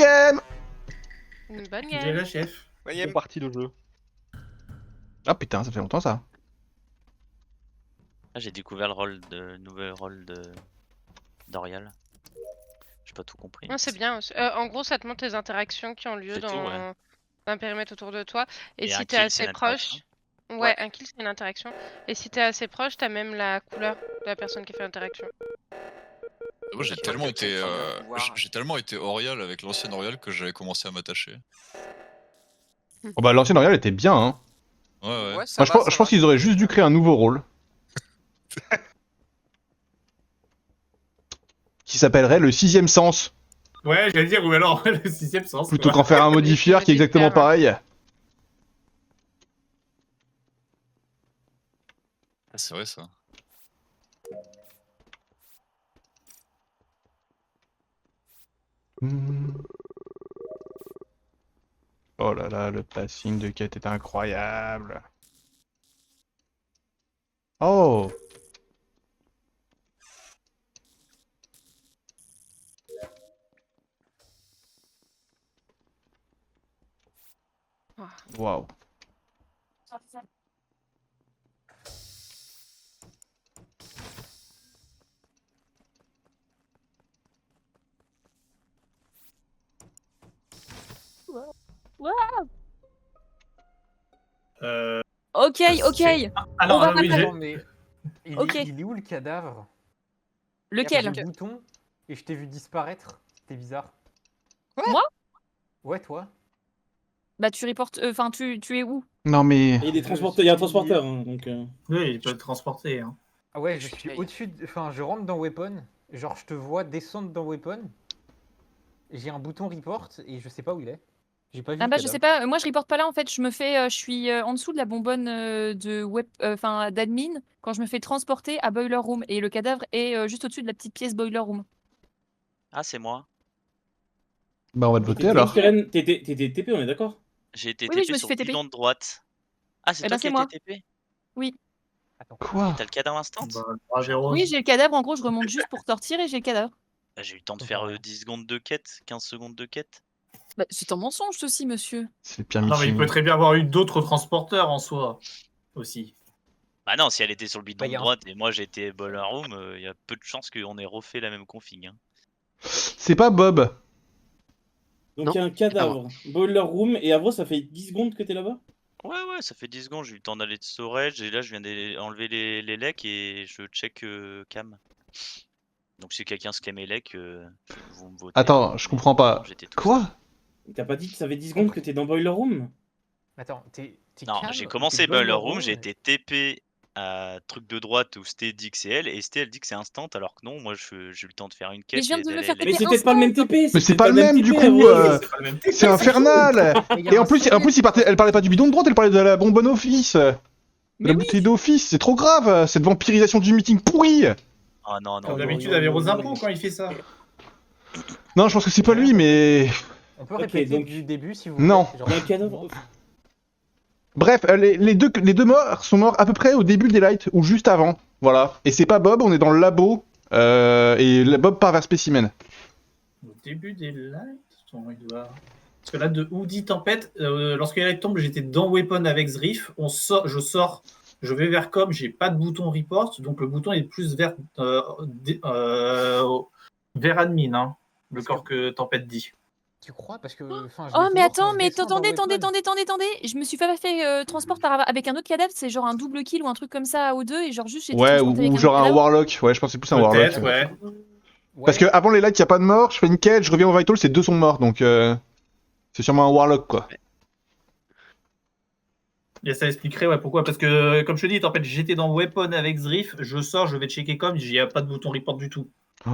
game. Une bonne J'ai game. le chef. Bon parti de jeu. Ah putain, ça fait longtemps ça. Ah, j'ai découvert le nouvel rôle de d'Orial. J'ai pas tout compris. Non, c'est bien. En gros, ça te montre les interactions qui ont lieu C'est tout, dans ouais. un périmètre autour de toi. Et Et un si t'es kill, c'est assez une interaction. proche, ouais, un kill c'est une interaction. Et si t'es assez proche, t'as même la couleur de la personne qui fait l'interaction. Moi j'ai Ok, tellement ok, été ok, on va pouvoir. j'ai tellement été Orial avec l'ancienne Orial que j'avais commencé à m'attacher. Oh bah l'ancienne Orial était bien hein. Ouais. Ouais, ça Enfin, va, je pense qu'ils auraient juste dû créer un nouveau rôle. Qui s'appellerait le sixième sens. Ouais, j'allais dire, ou alors le sixième sens. Plutôt quoi. qu'en faire un modifier qui est exactement pareil. Ah, c'est vrai ça. Oh là là, le passing de quête est incroyable. Oh. Waouh. Ok, ok. c'est- Alors, On va oui, pas j'ai- Attends, mais Ok. il est où le cadavre? Lequel? J'ai le bouton et je t'ai vu disparaître. C'était bizarre. Moi? Ouais, toi. Bah tu reportes. Enfin, tu es où? Non mais... Il y a des transporteurs, il y a un transporteur, hein, donc. Oui, il peut le transporter. Hein. Ah ouais, Je je suis suis vieille. au-dessus. Enfin, je rentre dans Weapon. Genre, je te vois descendre dans Weapon. J'ai un bouton report et je sais pas où il est. J'ai pas vu. Ah le bah je cadavre. sais pas. Moi je reporte pas là en fait. Je suis en dessous de la bonbonne de web, enfin d'admin quand je me fais transporter à Boiler Room et le cadavre est juste au-dessus de la petite pièce Boiler Room. Ah, c'est moi. Bah on va te voter alors. T'étais TP, on est d'accord? J'ai été Oui, je TP me suis sur fait le TP. bidon de droite. Ah, c'est Eh toi ben qui as c'est été moi. TP? Oui. Attends. Quoi? T'as le cadavre instant? Bah, 3-0. Oui, j'ai le cadavre. En gros, je remonte juste pour sortir et j'ai le cadavre. Bah, j'ai eu le temps de Ça me faire paraît. 10 secondes de quête, 15 secondes de quête. Bah, c'est un mensonge ceci, monsieur. C'est le pire Non, mais il meeting. peut très bien avoir eu d'autres transporteurs en soi. Aussi. Bah non, si elle était sur le Bah, bidon y de a un- droite et moi j'étais Boiler Room, il y a peu de chances qu'on ait refait la même config. Hein. C'est pas Bob. Donc Non, il y a un cadavre, Boiler Room, et avant ça fait 10 secondes que t'es là-bas? Ouais, ça fait 10 secondes, j'ai eu le temps d'aller de storage et là je viens d'enlever les lecs et je check cam. Donc si quelqu'un se cam les lecs, vous me votez. Attends, je Mais comprends non, pas. j'étais tout Quoi? seul. T'as pas dit que ça fait 10 secondes que t'es dans Boiler Room? Attends, t'es Non, calme, j'ai t'es commencé Boiler Boiler Room, Room, j'ai été TP à truc de droite où Sté dit que c'est elle et Sté elle dit que c'est instant alors que non, moi j'ai eu le temps de faire une Mais quête je viens et de le d'aller faire les Mais TP c'est peut-être pas le même TP! Mais c'est peut-être pas le même, du TP, coup, Avril. C'est pas le même TP. C'est infernal. Mais il y a Et un en plus, secret. elle parlait pas du bidon de droite, elle parlait de la bonbonne office. De Mais la oui. bouteille d'office, c'est trop grave, cette vampirisation du meeting pourri. Ah non, Comme non. d'habitude, avec aux impôts quand il fait ça. Non, je pense que c'est pas J'ai lui, rien mais... On peut Ok, répéter donc- du début si vous voulez. Non. Genre, Il y a un cadavre. Bref, les deux morts sont morts à peu près au début des lights, ou juste avant. Voilà. Et c'est pas Bob, on est dans le labo, et Bob part vers Spécimen. Au début des lights, attends, il doit... Parce que là, de Woody Tempête, lorsque les lights tombent, j'étais dans Weapon avec Zriff. Je sors, je vais vers Com, j'ai pas de bouton report, donc le bouton est plus vers, vers admin, hein, le Parce corps que Tempête dit. tu crois? Parce que. Enfin, je Oh l'ai mais toujours attends, quand je mais descends dans attendez. Weapon. Je me suis pas fait transport avec un autre cadavre, c'est genre un double kill ou un truc comme ça à O2 et genre juste j'ai été Ouais, transporté avec ou un genre autre un cadavre. Warlock. Ouais, je pensais plus à un Warlock. Peut-être, ouais. Parce que avant les lights, y a pas de mort, je fais une quête, je reviens au Vital, c'est deux sont morts, donc c'est sûrement un Warlock, quoi. Et ça expliquerait ouais, pourquoi. Parce que, comme je te dis, en fait, j'étais dans Weapon avec Zriff, je sors, je vais checker Com, il n'y a pas de bouton report du tout.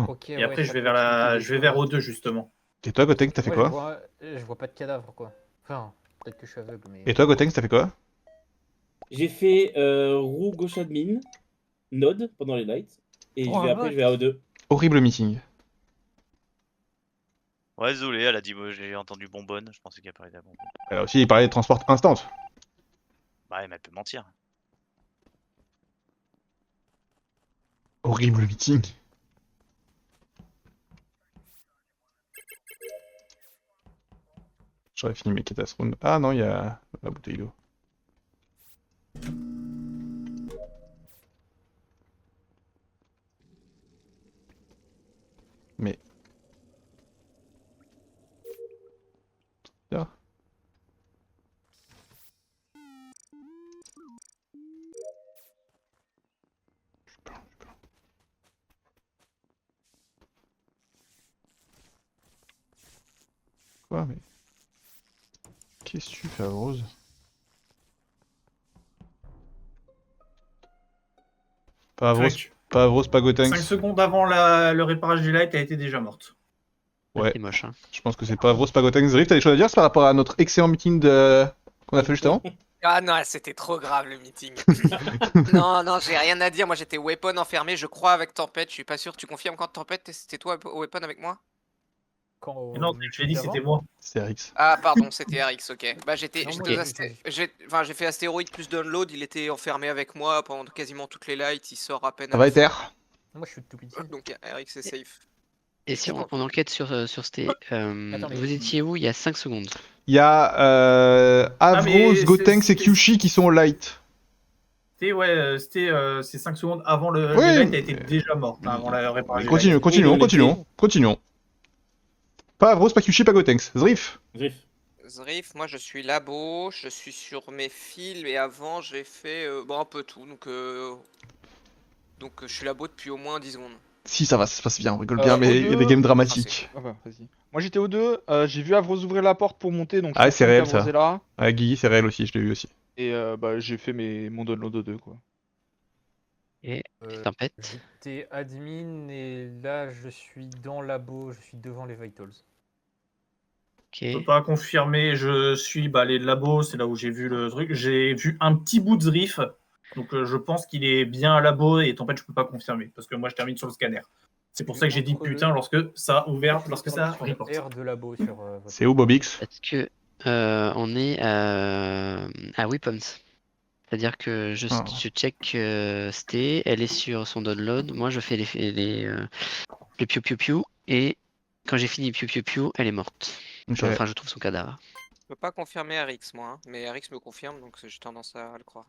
Ok, Et ouais, après, ça je vais peut vers, expliquer des je vais vers choses. O2, justement. Et toi, Gotenks, t'as fait Moi, quoi? je vois pas de cadavre, quoi. Enfin, peut-être que je suis aveugle, mais. Et toi, Gotenks, t'as fait quoi? J'ai fait roue gauche admin, node pendant les lights, et Oh, après je vais à O2. Horrible meeting. Ouais, désolé, elle a dit j'ai entendu bonbonne, je pensais qu'elle parlait de la bonbonne. Alors aussi, il parlait de transport instant. Bah, mais elle peut mentir. Horrible meeting. J'aurais fini mes quêtes à ce round. Ah non, il y a la bouteille d'eau. Mais... Bien. Je suis plein. Quoi, mais... Qu'est-ce que tu fais, Rose? Pas Avros, Fuck. pas Avros, pas 5 Gotenks. secondes avant le réparage du light, elle était déjà morte. Ouais, C'est moche. Hein. je pense que c'est pas Avros, pas Gotenks. Riff, t'as des choses à dire par rapport à notre excellent meeting qu'on a fait juste avant? Ah non, c'était trop grave le meeting. Non, non, j'ai rien à dire. Moi j'étais Weapon enfermé, je crois, avec Tempête. Je suis pas sûr. Tu confirmes quand Tempête, c'était toi Weapon avec moi? Quand, Et non, je l'ai dit, c'était moi. C'est Rix. Ah, pardon, c'était RX, ok. Bah, j'étais. Non, j'étais moi, aux j'ai- Enfin, j'ai fait Astéroïde plus Download. Il était enfermé avec moi pendant quasiment toutes les lights. Il sort à peine. Ça à va, la fin. Ether? Moi, je suis tout petit. Donc RX est safe. Et si on enquête sur Sté, Attends, mais- vous étiez où il y a 5 secondes? Il y a Avros, mais Gotenks et c'est- Kyushi qui sont au light. C'était ces 5 secondes avant le Oui. light, elle était déjà morte, hein, avant le réparage du light. Continuons. Pas Avros, pas Kyushi, pas Gotenks. Zrif. Griff. Zrif, moi je suis labo. Je suis sur mes fils. Et avant, j'ai fait bon, un peu tout. Donc, je suis labo depuis au moins 10 secondes. Si, ça va, ça se passe bien, on rigole bien, mais il y a des games dramatiques. Ah bah, vas-y. Moi j'étais au 2, j'ai vu Avros ouvrir la porte pour monter, donc Ah ouais, c'est réel, Avros ça. est là, Ah, Guigui, c'est réel aussi, je l'ai vu aussi. et bah, j'ai fait mon download au 2 quoi. Et Euh, Tempête. J'étais admin et là, je suis dans labo, je suis devant les Vitals. Ok. Je peux pas confirmer, je suis les labos, c'est là où j'ai vu le truc. J'ai vu un petit bout de Zrif, donc je pense qu'il est bien à labo et en fait je peux pas confirmer parce que moi je termine sur le scanner. C'est pour ça que j'ai dit putain lorsque ça a ouvert, lorsque ça a Sur reporté. R de labo sur votre- C'est où, Bobix? Parce que on est à Weapons. C'est-à-dire que je check Sté, elle est sur son download. Moi, je fais le piou piou piou. Et quand j'ai fini piou piou piou, elle est morte. Ok. Enfin, je trouve son cadavre. Je peux pas confirmer RX, moi. Hein, mais RX me confirme, donc j'ai tendance à le croire.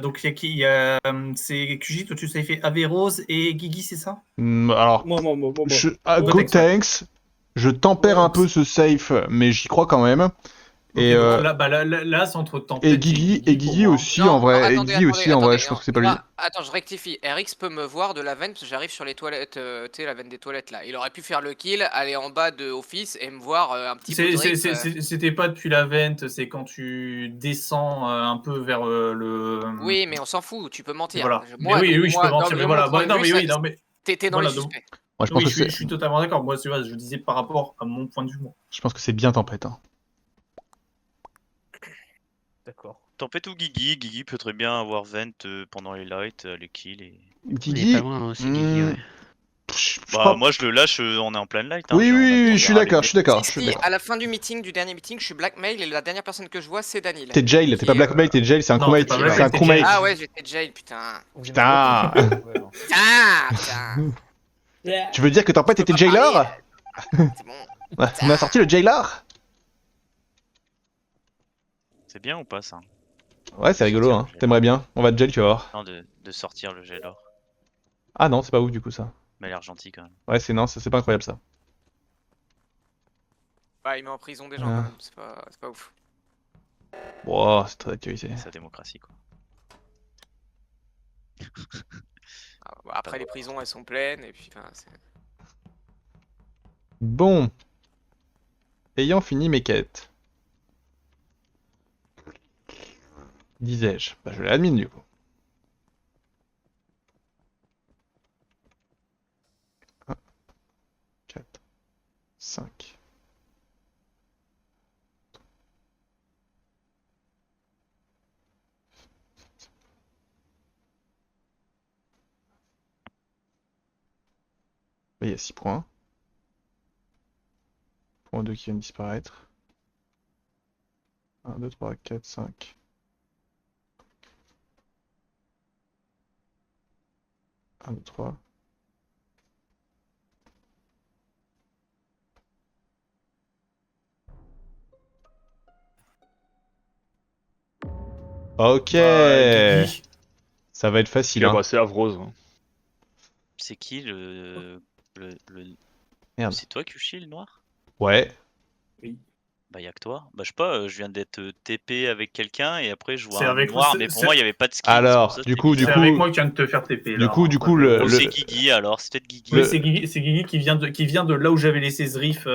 Donc il y a c'est QJ, toi tu sais fait Averroes et Guigui, c'est ça? Alors, Moi. Gotenks, je tempère un peu ce safe, mais j'y crois quand même. Et, Ok, donc là c'est entre Tempête et Guigui pour moi. aussi, Non, en vrai. attendez, Et Guigui aussi, en vrai, attendez, je pense non. que c'est pas lui. Moi, attends, je rectifie. RX peut me voir de la veine parce que j'arrive sur les toilettes, tu sais, la veine des toilettes là. Il aurait pu faire le kill, aller en bas de Office et me voir un petit peu de Zrif, C'était pas depuis la vente, c'est quand tu descends un peu vers le. Oui, mais on s'en fout, tu peux mentir. Voilà. Moi, mais oui, je peux mentir, de mais mon voilà. point de Non, vue, mais ça- oui, non, mais. T'étais dans Voilà, les donc- suspects. Moi, je pense Oui, que je suis totalement d'accord. Moi, tu vois, je disais par rapport à mon point de vue, moi. je pense que c'est bien Tempête. Hein. D'accord. Tempête ou Guigui? Guigui peut très bien avoir vent pendant les lights, les kills. Et... Il est Guigui. pas loin aussi, Guigui, ouais. Je Bah, crois- moi je le lâche, on est en pleine light. Oui, genre, on a le temps oui, de je suis râler. d'accord, je suis d'accord. Si, à la fin du meeting, du dernier meeting, je suis blackmail et la dernière personne que je vois, c'est Daniel. T'es jail, t'es pas blackmail, t'es jail, c'est un Non, crewmate. t'es pas blackmail, C'est un t'es crewmate. jail. Ah ouais, j'étais jail, putain. Vous Putain. aimez beaucoup Ouais, non. Putain. Tu veux dire que Tempête Je peux était pas jailer? parler. C'est bon. Ouais, on a sorti le jailer? C'est bien ou pas ça? Ouais, c'est rigolo, hein. T'aimerais bien. On va te jail, tu vas voir. Non, de sortir le Jailor. Ah non, c'est pas ouf du coup ça. Mais elle a l'air gentil quand même. Ouais, c'est non, c'est pas incroyable ça. Bah, il met en prison des gens Ah. quand même, c'est pas ouf. Wow, c'est très actualisé. C'est sa démocratie quoi. Ah, bah, après, les prisons, elles sont pleines et puis, enfin, c'est. Bon. Ayant fini mes quêtes. Disais-je. Bah, je l'admine du coup. 1, 4, 5. Là, il y a 6 points. Point 2 qui vient de disparaître. 1, 2, 3, 4, 5. Un, 2, 3. Ok. Guigui. Ça va être facile. Ah Hein. bah, c'est Avrose. C'est qui le... Merde. C'est toi, Kushi, le noir? Ouais. Bah y'a que toi. Bah je sais pas, je viens d'être TP avec quelqu'un et après je vois C'est un avec- noir, c'est- mais pour c'est- moi il y avait pas de skin. Alors, c'est pour ça que du je coup, t'ai du dit C'est ça. avec moi qui viens de te faire TP là. Du coup, hein. Oh, c'est Guigui alors, c'est peut-être Guigui. Oui, c'est Guigui qui vient de là où j'avais laissé Zrif.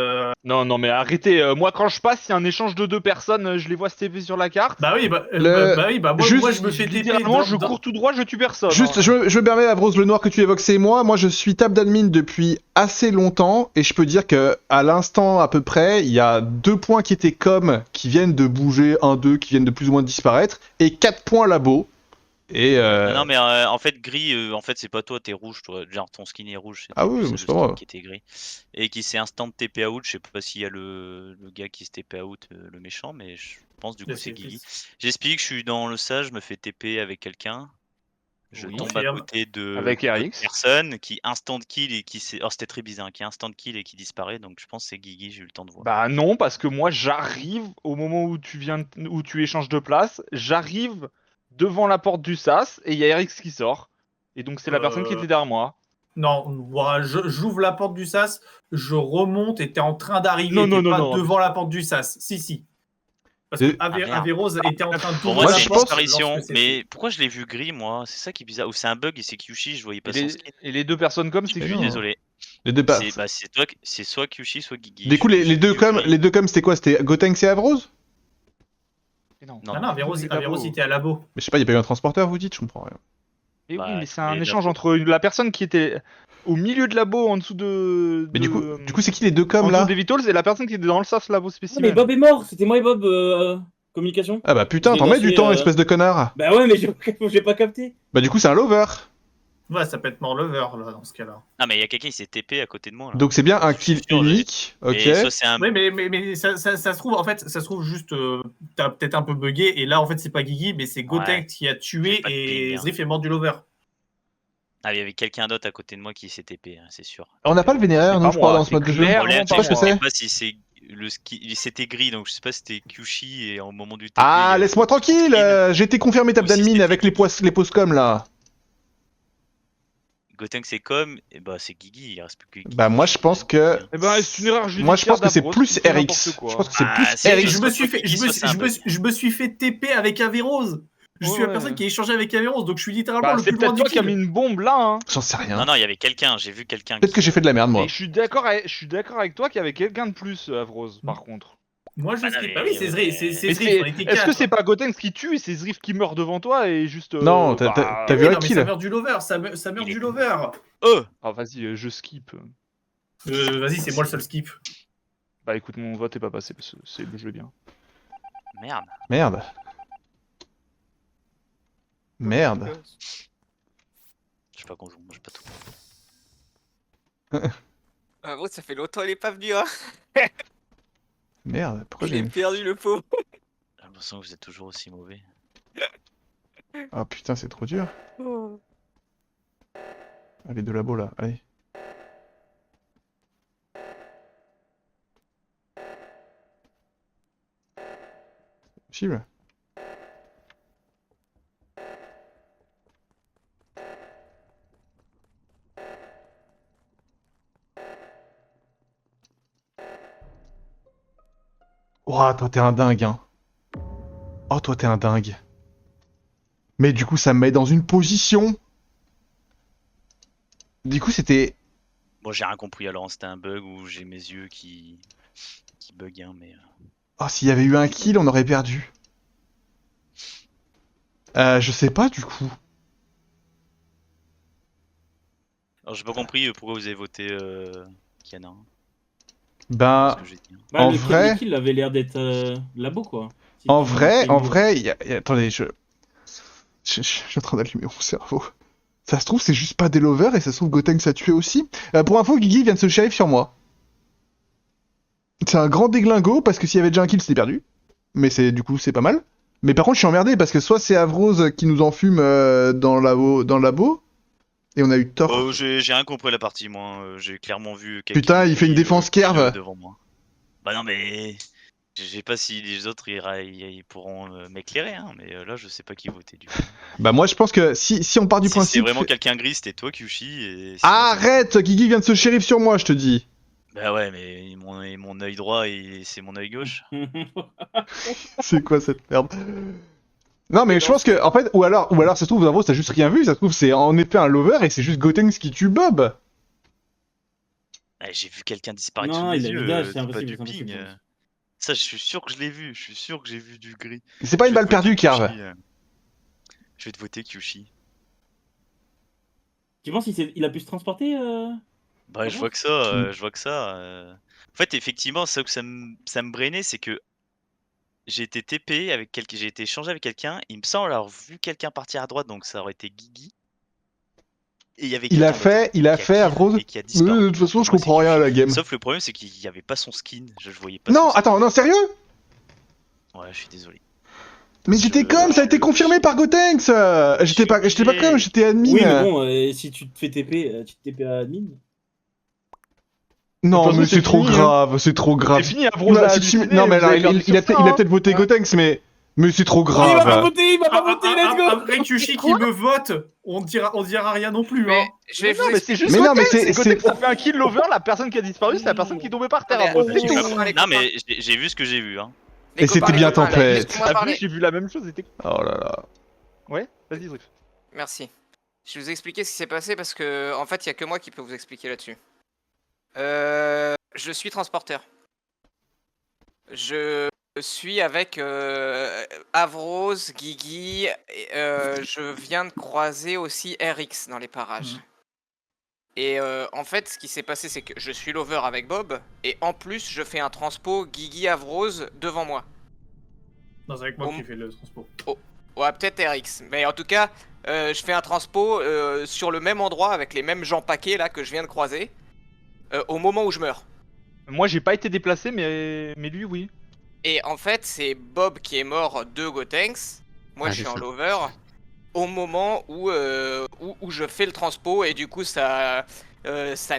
Non, non, mais arrêtez. Moi, quand je passe, il y a un échange de deux personnes, je les vois se TP sur la carte. Bah oui, moi je me fais TP. Littéralement, je cours tout droit, je tue personne. Juste, hein. je me permets, Avrose, le noir que tu évoques, c'est moi. Moi, je suis tab d'admin depuis assez longtemps et je peux dire que à l'instant à peu près, il y a 2 points qui étaient comme, qui viennent de bouger, 1, 2, qui viennent de plus ou moins disparaître, et 4 points labo. Et Non mais en fait gris, en fait c'est pas toi, t'es rouge, toi. Genre ton skin est rouge. Ah oui, c'est mais le c'est pas skin moi. qui était gris. Et qui s'est instant TP out, je sais pas s'il y a le gars qui se TP out, le méchant, mais je pense du coup c'est Guigui. J'explique, je suis dans le sage, je me fais TP avec quelqu'un. Je Oui. tombe à Confirme. côté de Avec d'autres RX. personnes qui instant kill et qui s'est... Oh c'était très bizarre, qui instant kill et qui disparaît, donc je pense que c'est Guigui, j'ai eu le temps de voir. Bah non, parce que moi, j'arrive au moment où où tu échanges de place, j'arrive devant la porte du sas et il y a RX qui sort. Et donc c'est la personne qui était derrière moi. Non, voilà, j'ouvre la porte du sas, je remonte et t'es en train d'arriver. Non, non, t'es non, pas non. devant la porte du sas. Si. Parce Et- que Ah, merde. Averose était en train de Pour tourner moi la c'est une porte disparition, lorsque c'est mais pourquoi je l'ai vu gris moi? C'est ça qui est bizarre. Ou c'est un bug et c'est Kyushi, je voyais pas son skin. Et les deux personnes comme c'est Mais Je suis non. désolé. les deux pas. C'est toi, c'est soit Kyushi, soit Guigui. Du coup, Je- les j'ai deux vu comme, gris. les deux comme, c'était quoi? C'était Gotenks et Avrose? Non, Ah non, Averose était à labo. Mais je sais pas, il y a pas eu un transporteur, vous dites? Je comprends rien. Et Bah, oui, mais c'est il y a un de échange la- entre la personne qui était au milieu de labo en dessous de. Mais du coup, c'est qui les deux en comme dessous là? des Vitals et la personne qui était dans le sas labo Ah, mais spécimen. Bob est mort, c'était moi et Bob, communication. Ah bah putain, Je l'ai t'en mets lancé, du temps, espèce de connard. Bah ouais, mais j'ai pas capté. Bah du coup, c'est un lover. Ouais, ça peut être mort lover là dans ce cas-là. Ah mais il y a quelqu'un qui s'est TP à côté de moi là. Donc c'est bien un Je suis kill sûr, unique. Ok. Et soit c'est un... Oui, mais ça se trouve, en fait, ça se trouve juste, t'as peut-être un peu bugué, et là, en fait, c'est pas Guigui, mais c'est Gotenks Ouais. qui a tué, J'ai pas de et ping, hein. Zrif est mort du lover. Ah, il y avait quelqu'un d'autre à côté de moi qui s'est TP, hein, c'est sûr. On n'a pas le vénéraire, C'est non, pas je crois, moi, dans ce mode de jeu. c'est Le problème, Je sais pas ce que je c'est. sais pas si c'est le ski... C'était gris, donc je sais pas si c'était Kyushi et au moment du TP... Ah, il y a- laisse-moi tranquille. J'ai été confirmé tab Ou si d'admin c'était avec les postcom là. Gotenks c'est comme, et bah c'est Guigui, il reste plus que Guigui. Bah moi je pense que. Eh ben, c'est une erreur judiciaire. Moi je pense que c'est d'Avrose plus qui fait RX. n'importe quoi. Je pense que c'est Ah, plus c'est- RX. Je me suis soit fait, Guigui, soit c'est un bug. je me suis fait TP avec Averose. Je suis la Ouais. personne qui a échangé avec Averose, donc je suis littéralement Bah, le c'est plus loin peut-être du toi qui as mis kill. une bombe là, hein. J'en sais rien. Non, non, il y avait quelqu'un, j'ai vu quelqu'un. Peut-être que j'ai fait de la merde moi. Et je suis d'accord avec toi qu'il y avait quelqu'un de plus, Avrose, par contre. Moi, je Ah, non, skip. mais- Ah oui, c'est Zrif, Mais Zrif, on était est-ce que 4. c'est pas Gotenks qui tue et c'est Zrif qui meurt devant toi et juste. Non, t'as Ah vu oui, un non, mais kill. ça meurt du lover, ça meurt Il est du con. lover. Ah, vas-y, je skip. Vas-y, c'est moi le seul skip. Bah écoute, mon vote est pas passé parce que c'est le jeu bien. Merde. Merde. Merde. Je sais pas qu'on joue, moi j'ai pas tout. Averose, ça fait longtemps, il est pas venu, hein. Merde. Pourquoi Je l'ai j'ai. perdu, le pauvre. J'ai l'impression que vous êtes toujours aussi mauvais. Ah putain, c'est trop dur. Allez, de labo là, allez. Possible. Ouah, toi t'es un dingue, hein. Oh, toi t'es un dingue. Mais du coup, ça me met dans une position. Du coup, c'était. Bon, j'ai rien compris alors, c'était un bug ou j'ai mes yeux qui bug, hein, mais... Oh, s'il y avait eu un kill, on aurait perdu. Je sais pas du coup. Alors j'ai pas compris pourquoi vous avez voté Kiana. Hein. Ben, C'est ce que j'ai dit, hein. Bah, En le vrai- kill avait l'air d'être labo, quoi. Si en tu- vrai, tu- en vrai, attendez, je suis en train d'allumer mon cerveau. Ça se trouve, c'est juste pas des lovers et ça se trouve, Gotenks a tué aussi. Pour info, Guigui vient de se shérif sur moi. C'est un grand déglingo parce que s'il y avait déjà un kill, c'était perdu. Mais du coup, c'est pas mal. Mais par contre, je suis emmerdé parce que soit c'est Avrose qui nous enfume dans le labo, et on a eu tort. Oh, j'ai rien compris à la partie, moi. J'ai clairement vu quelqu'un Putain, il fait une qui, défense qui curve. devant moi. Bah non, mais Je sais pas si les autres ils pourront m'éclairer, hein, mais là je sais pas qui voter du coup. Bah moi je pense que si on part du Si c'est principe... vraiment quelqu'un gris, c'était toi Kyushi. Et sinon, Arrête, Guigui vient de se shérif sur moi, je te dis. Bah ouais, mais mon œil droit, c'est mon œil gauche. C'est quoi cette merde? Non mais je pense que, en fait, ou alors ça se trouve, Zavros t'as juste rien vu, ça se trouve c'est en effet un lover et c'est juste Gotenks qui tue Bob. J'ai vu quelqu'un disparaître Non, sous mes il a yeux, visage, c'est pas impossible, du c'est impossible, ping. c'est impossible. Ça, je suis sûr que je l'ai vu, je suis sûr que j'ai vu du gris. C'est pas une Je vais balle te voter perdue, Carve. Kyushi, Je vais te voter Kyushi. Tu penses qu'il a pu se transporter Bah, je vois que ça, En fait, effectivement, ça que ça me brainait, c'est que j'ai été TP avec quelqu'un, j'ai été échangé avec quelqu'un, il me semble avoir vu quelqu'un partir à droite, donc ça aurait été Guigui. Et il y avait Il a quelqu'un d'autre fait, Avrose. et qui a disparu. De toute façon, Donc, je moi, c'est comprends rien à la game. Sauf le problème, c'est qu'il y avait pas son skin, je voyais pas Non, son skin. attends, non, sérieux? Ouais, je suis désolé. Mais j'étais comme, ça a été confirmé par Gotenks. J'étais pas comme, j'étais admin. Oui, mais bon, si tu te fais TP, tu te TP à admin. Non, De toute mais façon, c'est trop fini, hein. grave, c'est trop grave. C'est fini, Avrose a halluciné, Non, mais vous là, avez perdu il a sur ça, peut-être voté Gotenks, mais c'est trop Il m'a pas grave. voté, il m'a pas voté, let's go. Après Kyushi qui me vote, on dira rien non plus. Mais Hein. je vais Non, vous mais c'est juste Mais non, mais Gotenks, c'est- Gotenks, ça fait un kill lover, la personne qui a disparu, c'est la personne qui est tombée par terre. Mais, Avrose. les J'ai pas- copains, les Non, copains. mais j'ai vu ce que j'ai vu, hein. Les Et copains, c'était les bien copains, Tempête. laissez-moi T'as parler. vu, j'ai vu la même chose, c'était... Oh là là. Ouais, vas-y, Drift. Merci. Je vais vous expliquer ce qui s'est passé parce que, en fait, il n'y a que moi qui peux vous expliquer là-dessus. Je suis transporteur. Je suis avec Avrose, Guigui. Je viens de croiser aussi RX dans les parages. Et en fait, ce qui s'est passé, c'est que je suis lover avec Bob. Et en plus, je fais un transpo Guigui Avrose devant moi. Non, c'est avec moi qui fais le transport. Ouais, peut-être RX. Mais en tout cas, je fais un transpo sur le même endroit avec les mêmes gens paquets là que je viens de croiser. Au moment où je meurs. Moi, j'ai pas été déplacé, mais lui, oui. Et en fait, c'est Bob qui est mort de Gotenks. Moi, je suis en lover. Au moment où je fais le transpo, et du coup, ça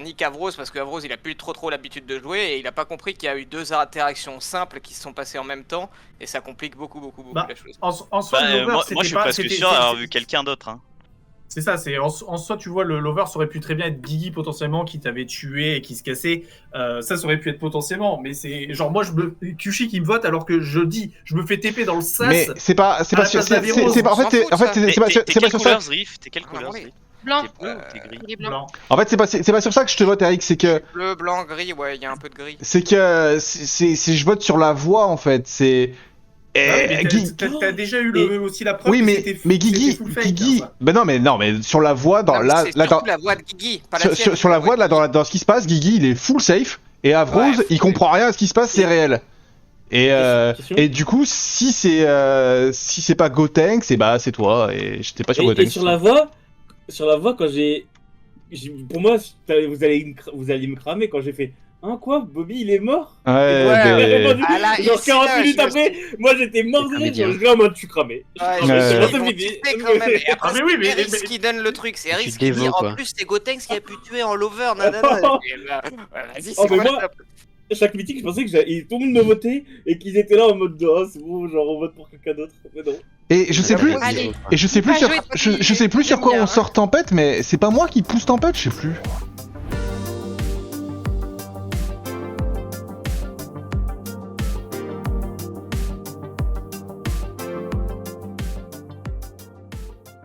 nique Avrose parce que Avrose il a plus trop l'habitude de jouer et il a pas compris qu'il y a eu deux interactions simples qui se sont passées en même temps et ça complique beaucoup la chose. En soi, le lover, moi, c'était je suis pas- presque c'était- sûr c'est- d'avoir c'est- vu quelqu'un d'autre. Hein. C'est ça, c'est en soi, tu vois, le lover, ça aurait pu très bien être Guigui potentiellement qui t'avait tué et qui se cassait. Ça aurait pu être potentiellement, mais c'est genre moi, Kyushi qui me vote alors que je me fais TP dans le sas. Mais c'est pas sûr, en fait, c'est pas sur ça. T'es quelle couleur, Zrif? Blanc. T'es bleu ou t'es gris? Il est blanc. En fait, c'est pas sur ça que je te vote, Eric, c'est que. Bleu, blanc, gris, ouais, il y a un peu de gris. C'est que. Je vote sur la voix, en fait. C'est. T'as déjà eu aussi la preuve. Oui, que mais c'était Guigui. full fake, Guigui. hein, ça. Ben non, mais sur la voix, dans Non, la. c'est là, surtout dans- la voix de Guigui, pas la tienne. sur la voix, là, dans ce qui se passe, Guigui, il est full safe. Et Avrose, Ouais, il comprend rien à ce qui se passe, c'est réel. Et du coup, si c'est pas Gotenks, c'est toi. Et j'étais pas sur Et Gotenks. sur la voix, quand pour moi, vous alliez me cramer quand j'ai fait. Hein, quoi? Bobby, il est mort? Ouais, Vraiment, Ah, là, genre ici, 40 là, minutes je- après, moi j'étais mort de rire, comédien. je en mode tu cramais. Ouais, Ouais. ils Ouais. vont tilter quand même. Et après, Ah, mais oui, mais- c'est RX qui donne le truc. C'est RX qui dévot, dit quoi. en plus, c'est Gotenks qui a pu tuer en lover. Nanana. Et là, vas-y, Oh, c'est mais quoi moi- ça? Chaque meeting, je pensais que tout le monde me votait et qu'ils étaient là en mode oh, c'est bon, genre on vote pour quelqu'un d'autre. Mais non. Et je sais plus. Allez. Et je sais plus Pas sur. jouer, Je sais plus sur quoi on hein. sort Tempête, mais c'est pas moi qui pousse Tempête, je sais plus.